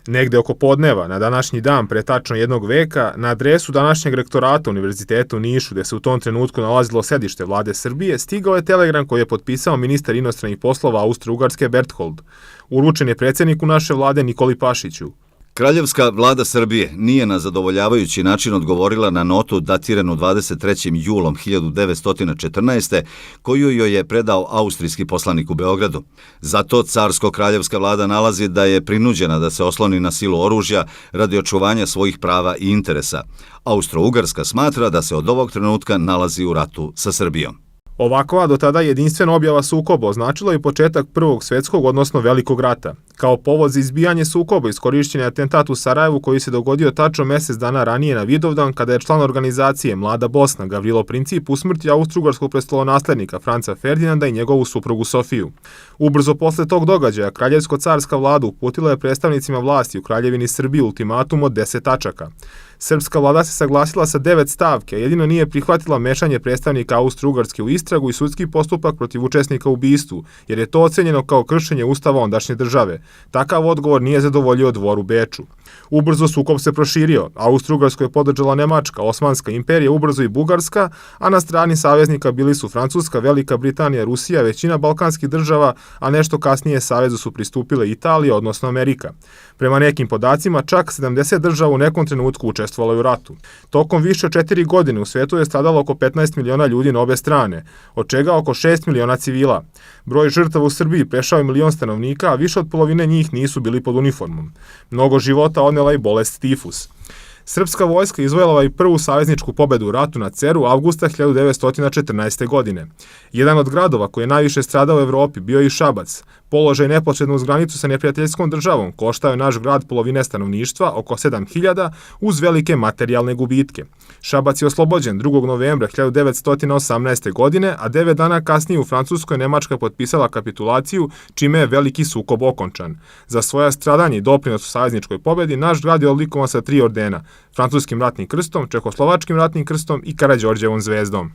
Negde oko podneva, na današnji dan pre tačno jednog veka, na adresu današnjeg rektorata Univerziteta u Nišu, gde se u tom trenutku nalazilo sedište vlade Srbije, stigao je telegram koji je potpisao ministar inostranih poslova Austro-Ugarske Berthold. Uručen je predsjedniku naše vlade Nikoli Pašiću. Kraljevska vlada Srbije nije na zadovoljavajući način odgovorila na notu datiranu 23. julom 1914. koju joj je predao austrijski poslanik u Beogradu. Zato carsko-kraljevska vlada nalazi da je prinuđena da se osloni na silu oružja radi očuvanja svojih prava i interesa. Austro-Ugarska smatra da se od ovog trenutka nalazi u ratu sa Srbijom. Ovakva do tada jedinstvena objava sukoba označila je početak Prvog svjetskog, odnosno Velikog rata. Kao povod za izbijanje sukoba iskorišćen je atentat u Sarajevu koji se dogodio tačno mjesec dana ranije na Vidovdan, kada je član organizacije Mlada Bosna Gavrilo Princip usmrtio austrougarskog prestolonaslednika Franca Ferdinanda i njegovu suprugu Sofiju. Ubrzo posle tog događaja kraljevsko-carska vlada uputila je predstavnicima vlasti u Kraljevini Srbiji ultimatum od 10 tačaka. Srpska vlada se saglasila sa 9 stavke, a jedino nije prihvatila mešanje predstavnika Austro-Ugarske u istragu i sudski postupak protiv učesnika u ubistvu, jer je to ocenjeno kao kršenje ustava ondašnje države. Takav odgovor nije zadovoljio dvor u Beču. Ubrzo sukob se proširio. Austro-Ugarsku je podržala Nemačka, Osmanska imperija, ubrzo i Bugarska, a na strani saveznika bili su Francuska, Velika Britanija, Rusija, većina balkanskih država, a nešto kasnije savezu su pristupile Italija, odnosno Amerika. Prema nekim podacima, čak 70 država u nekom trenutku učestvovalo je u ratu. Tokom više od 4 godine u svijetu je stradalo oko 15 miliona ljudi na obe strane, od čega oko 6 miliona civila. Broj žrtava u Srbiji prešao je 1 milion stanovnika, a više od polovine njih nisu bili pod uniformom. Mnogo života odnela i bolest tifus. Srpska vojska izvojila i prvu savezničku pobedu u ratu na Ceru avgusta 1914. godine. Jedan od gradova koji je najviše stradao u Evropi bio je i Šabac. Položaj neposredno uz granicu sa neprijateljskom državom koštao je naš grad polovine stanovništva, oko 7.000, uz velike materijalne gubitke. Šabac je oslobođen 2. novembra 1918. godine, a 9 dana kasnije u Francuskoj Nemačka potpisala kapitulaciju, čime je veliki sukob okončan. Za svoja stradanje i doprinos u savezničkoj pobedi naš grad je odlikovan sa 3 ordena: Francuskim ratnim krstom, Čehoslovačkim ratnim krstom i Karađorđevom zvezdom.